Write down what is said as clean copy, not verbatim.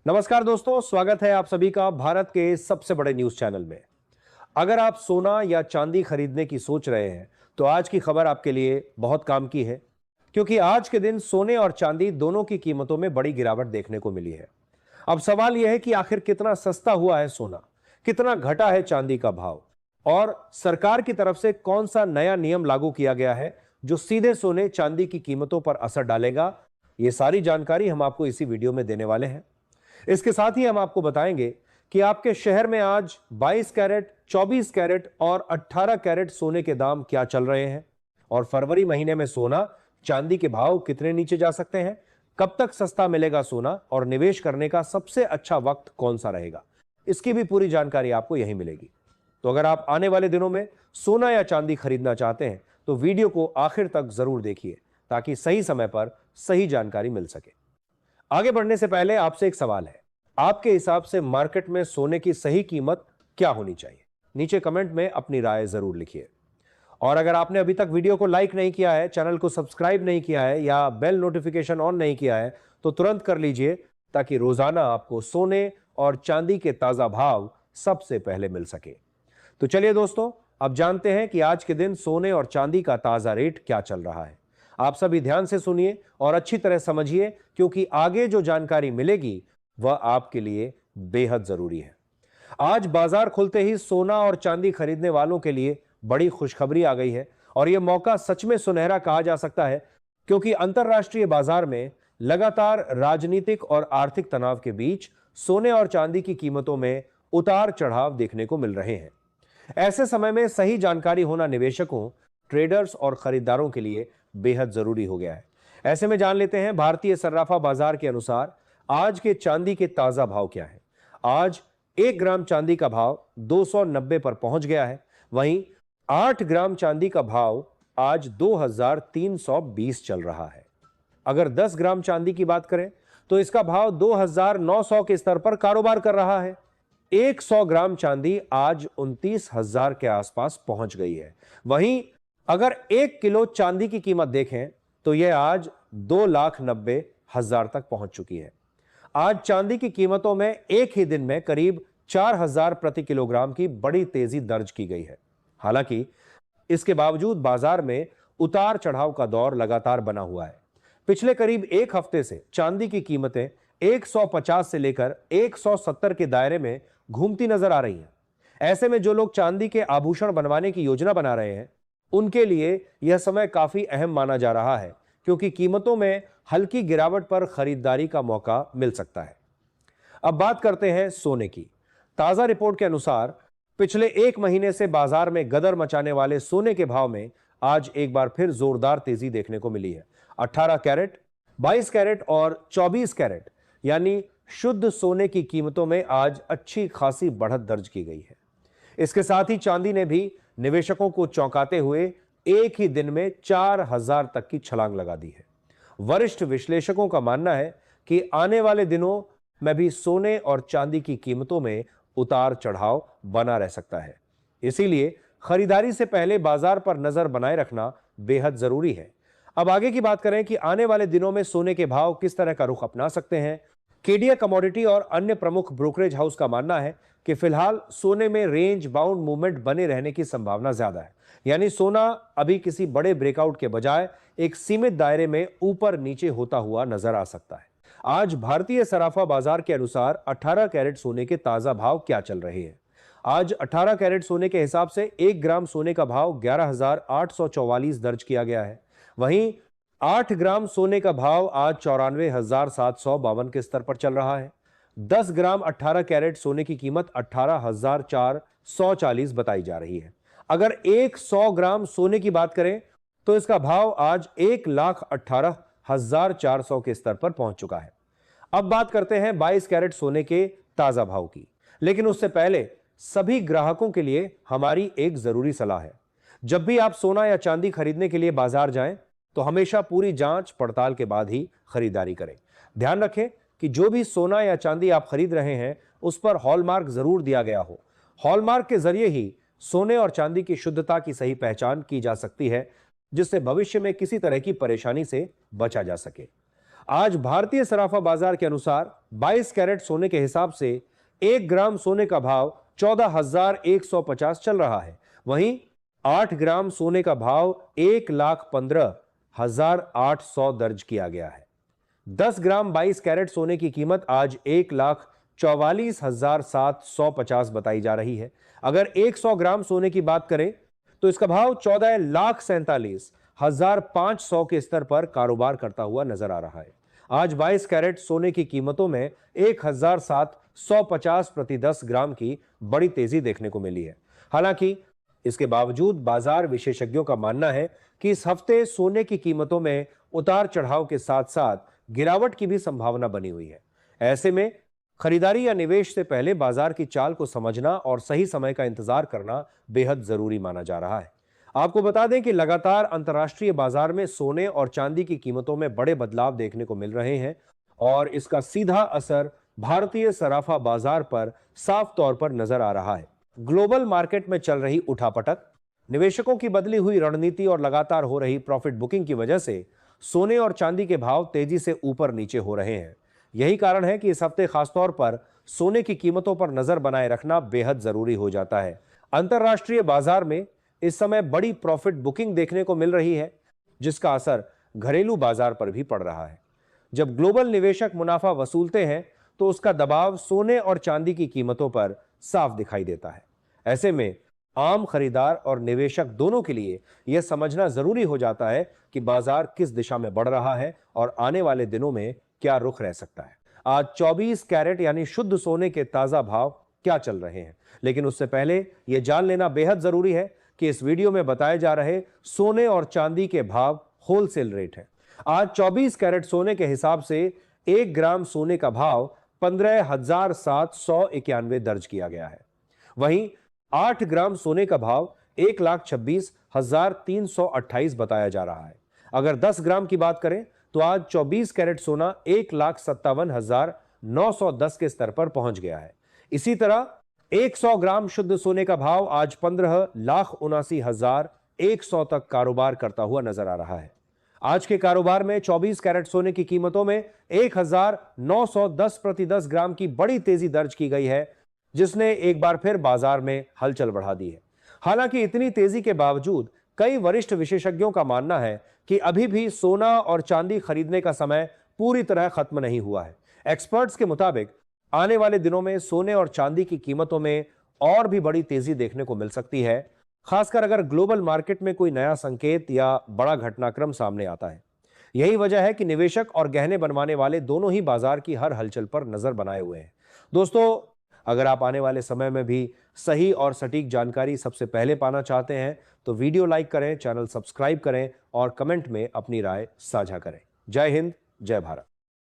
नमस्कार दोस्तों, स्वागत है आप सभी का भारत के सबसे बड़े न्यूज चैनल में। अगर आप सोना या चांदी खरीदने की सोच रहे हैं तो आज की खबर आपके लिए बहुत काम की है, क्योंकि आज के दिन सोने और चांदी दोनों की कीमतों में बड़ी गिरावट देखने को मिली है। अब सवाल यह है कि आखिर कितना सस्ता हुआ है सोना, कितना घटा है चांदी का भाव, और सरकार की तरफ से कौन सा नया नियम लागू किया गया है जो सीधे सोने चांदी की कीमतों पर असर डालेगा। ये सारी जानकारी हम आपको इसी वीडियो में देने वाले हैं। इसके साथ ही हम आपको बताएंगे कि आपके शहर में आज 22 कैरेट, 24 कैरेट और 18 कैरेट सोने के दाम क्या चल रहे हैं, और फरवरी महीने में सोना चांदी के भाव कितने नीचे जा सकते हैं, कब तक सस्ता मिलेगा सोना, और निवेश करने का सबसे अच्छा वक्त कौन सा रहेगा। इसकी भी पूरी जानकारी आपको यहीं मिलेगी। तो अगर आप आने वाले दिनों में सोना या चांदी खरीदना चाहते हैं तो वीडियो को आखिर तक जरूर देखिए, ताकि सही समय पर सही जानकारी मिल सके। आगे बढ़ने से पहले आपसे एक सवाल है, आपके हिसाब से मार्केट में सोने की सही कीमत क्या होनी चाहिए? नीचे कमेंट में अपनी राय जरूर लिखिए। और अगर आपने अभी तक वीडियो को लाइक नहीं किया है, चैनल को सब्सक्राइब नहीं किया है या बेल नोटिफिकेशन ऑन नहीं किया है तो तुरंत कर लीजिए, ताकि रोजाना आपको सोने और चांदी के ताजा भाव सबसे पहले मिल सके। तो चलिए दोस्तों, अब जानते हैं कि आज के दिन सोने और चांदी का ताजा रेट क्या चल रहा है। आप सभी ध्यान से सुनिए और अच्छी तरह समझिए, क्योंकि आगे जो जानकारी मिलेगी वह आपके लिए बेहद जरूरी है। आज बाजार खुलते ही सोना और चांदी खरीदने वालों के लिए बड़ी खुशखबरी आ गई है, और यह मौका सच में सुनहरा कहा जा सकता है, क्योंकि अंतर्राष्ट्रीय बाजार में लगातार राजनीतिक और आर्थिक तनाव के बीच सोने और चांदी की कीमतों में उतार चढ़ाव देखने को मिल रहे हैं। ऐसे समय में सही जानकारी होना निवेशकों, ट्रेडर्स और खरीदारों के लिए बेहद जरूरी हो गया है। ऐसे में जान लेते हैं भारतीय सर्राफा बाजार के अनुसार आज के चांदी के ताजा भाव क्या है। आज 1 ग्राम चांदी का भाव 290 पर पहुंच गया है। वहीं 8 ग्राम चांदी का भाव आज 2320 चल रहा है। अगर 10 ग्राम चांदी की बात करें तो इसका भाव 2900 के स्तर पर कारोबार कर रहा है। 100 ग्राम चांदी आज 29,000 के आसपास पहुंच गई है। वहीं अगर 1 किलो चांदी की कीमत देखें तो यह आज 2,90,000 तक पहुंच चुकी है। आज चांदी की कीमतों में एक ही दिन में करीब 4,000 प्रति किलोग्राम की बड़ी तेजी दर्ज की गई है। हालांकि इसके बावजूद बाजार में उतार चढ़ाव का दौर लगातार बना हुआ है। पिछले करीब एक हफ्ते से चांदी की कीमतें 150 से लेकर 170 के दायरे में घूमती नजर आ रही हैं। ऐसे में जो लोग चांदी के आभूषण बनवाने की योजना बना रहे हैं, उनके लिए यह समय काफी अहम माना जा रहा है, क्योंकि कीमतों में हल्की गिरावट पर खरीदारी का मौका मिल सकता है। अब बात करते हैं सोने की। ताजा रिपोर्ट के अनुसार पिछले एक महीने से बाजार में गदर मचाने वाले सोने के भाव में आज एक बार फिर जोरदार तेजी देखने को मिली है। 18 कैरेट, 22 कैरेट और 24 कैरेट यानी शुद्ध सोने की कीमतों में आज अच्छी खासी बढ़त दर्ज की गई है। इसके साथ ही चांदी ने भी निवेशकों को चौंकाते हुए एक ही दिन में 4,000 तक की छलांग लगा दी है। वरिष्ठ विश्लेषकों का मानना है कि आने वाले दिनों में भी सोने और चांदी की कीमतों में उतार चढ़ाव बना रह सकता है। इसीलिए खरीदारी से पहले बाजार पर नजर बनाए रखना बेहद जरूरी है। अब आगे की बात करें कि आने वाले दिनों में सोने के भाव किस तरह का रुख अपना सकते हैं। केडिया कमोडिटी और अन्य प्रमुख ब्रोकरेज हाउस का मानना है कि फिलहाल सोने में रेंज बाउंड मूवमेंट बने रहने की संभावना ज्यादा है, यानी सोना अभी किसी बड़े ब्रेकआउट के बजाय एक सीमित दायरे में ऊपर नीचे होता हुआ नजर आ सकता है। आज भारतीय सराफा बाजार के अनुसार 18 कैरेट सोने के ताजा भाव क्या चल रहे हैं। आज 18 कैरेट सोने के हिसाब से 1 ग्राम सोने का भाव 11,844 दर्ज किया गया है। वहीं 8 ग्राम सोने का भाव आज 94,752 के स्तर पर चल रहा है। 10 ग्राम 18 कैरेट सोने की कीमत 18,440 बताई जा रही है। अगर 100 ग्राम सोने की बात करें तो इसका भाव आज 1,18,400 के स्तर पर पहुंच चुका है। अब बात करते हैं 22 कैरेट सोने के ताजा भाव की, लेकिन उससे पहले सभी ग्राहकों के लिए हमारी एक जरूरी सलाह है। जब भी आप सोना या चांदी खरीदने के लिए बाजार जाएं तो हमेशा पूरी जांच पड़ताल के बाद ही खरीदारी करें। ध्यान रखें कि जो भी सोना या चांदी आप खरीद रहे हैं उस पर हॉलमार्क जरूर दिया गया हो। हॉलमार्क के जरिए ही सोने और चांदी की शुद्धता की सही पहचान की जा सकती है, जिससे भविष्य में किसी तरह की परेशानी से बचा जा सके। आज भारतीय सराफा बाजार के अनुसार 22 कैरेट सोने के हिसाब से 1 ग्राम सोने का भाव 14,150 चल रहा है। वहीं 8 ग्राम सोने का भाव 1,15,800 दर्ज किया गया है। 10 ग्राम 22 कैरेट सोने की कीमत आज 1,44,750 बताई जा रही है। अगर 100 ग्राम सोने की बात करें तो इसका भाव 14,47,500 के स्तर पर कारोबार करता हुआ नजर आ रहा है। आज 22 कैरेट सोने की कीमतों में 1,750 प्रति 10 ग्राम की बड़ी तेजी देखने को मिली है। हालांकि इसके बावजूद बाजार विशेषज्ञों का मानना है कि इस हफ्ते सोने की कीमतों में उतार चढ़ाव के साथ साथ गिरावट की भी संभावना बनी हुई है। ऐसे में खरीदारी या निवेश से पहले बाजार की चाल को समझना और सही समय का इंतजार करना बेहद जरूरी माना जा रहा है। आपको बता दें कि लगातार अंतर्राष्ट्रीय बाजार में सोने और चांदी की कीमतों में बड़े बदलाव देखने को मिल रहे हैं और इसका सीधा असर भारतीय सराफा बाजार पर साफ तौर पर नजर आ रहा है। ग्लोबल मार्केट में चल रही उठापटक, निवेशकों की बदली हुई रणनीति और लगातार हो रही प्रॉफिट बुकिंग की वजह से सोने और चांदी के भाव तेजी से ऊपर नीचे हो रहे हैं। यही कारण है कि इस हफ्ते खासतौर पर सोने की कीमतों पर नजर बनाए रखना बेहद जरूरी हो जाता है। अंतर्राष्ट्रीय बाजार में इस समय बड़ी प्रॉफिट बुकिंग देखने को मिल रही है, जिसका असर घरेलू बाजार पर भी पड़ रहा है। जब ग्लोबल निवेशक मुनाफा वसूलते हैं तो उसका दबाव सोने और चांदी की कीमतों पर साफ दिखाई देता है। ऐसे में आम खरीदार और निवेशक दोनों के लिए यह समझना जरूरी हो जाता है कि बाजार किस दिशा में बढ़ रहा है और आने वाले दिनों में क्या रुख रह सकता है। आज 24 कैरेट यानी शुद्ध सोने के ताजा भाव क्या चल रहे हैं, लेकिन उससे पहले यह जान लेना बेहद जरूरी है कि इस वीडियो में बताए जा रहे सोने और चांदी के भाव होलसेल रेट है। आज 24 कैरेट सोने के हिसाब से 1 ग्राम सोने का भाव 15,791 दर्ज किया गया है। वहीं 8 ग्राम सोने का भाव 1,26,328 बताया जा रहा है। अगर 10 ग्राम की बात करें तो आज 24 कैरेट सोना 1,57,910 के स्तर पर पहुंच गया है। इसी तरह 100 ग्राम शुद्ध सोने का भाव आज 15,79,100 तक कारोबार करता हुआ नजर आ रहा है। आज के कारोबार में 24 कैरेट सोने की कीमतों में 1,910 प्रति 10 ग्राम की बड़ी तेजी दर्ज की गई है, जिसने एक बार फिर बाजार में हलचल बढ़ा दी है। हालांकि इतनी तेजी के बावजूद कई वरिष्ठ विशेषज्ञों का मानना है कि अभी भी सोना और चांदी खरीदने का समय पूरी तरह खत्म नहीं हुआ है। एक्सपर्ट्स के मुताबिक आने वाले दिनों में सोने और चांदी की कीमतों में और भी बड़ी तेजी देखने को मिल सकती है, खासकर अगर ग्लोबल मार्केट में कोई नया संकेत या बड़ा घटनाक्रम सामने आता है। यही वजह है कि निवेशक और गहने बनवाने वाले दोनों ही बाजार की हर हलचल पर नजर बनाए हुए हैं। दोस्तों, अगर आप आने वाले समय में भी सही और सटीक जानकारी सबसे पहले पाना चाहते हैं तो वीडियो लाइक करें, चैनल सब्सक्राइब करें और कमेंट में अपनी राय साझा करें। जय हिंद, जय भारत।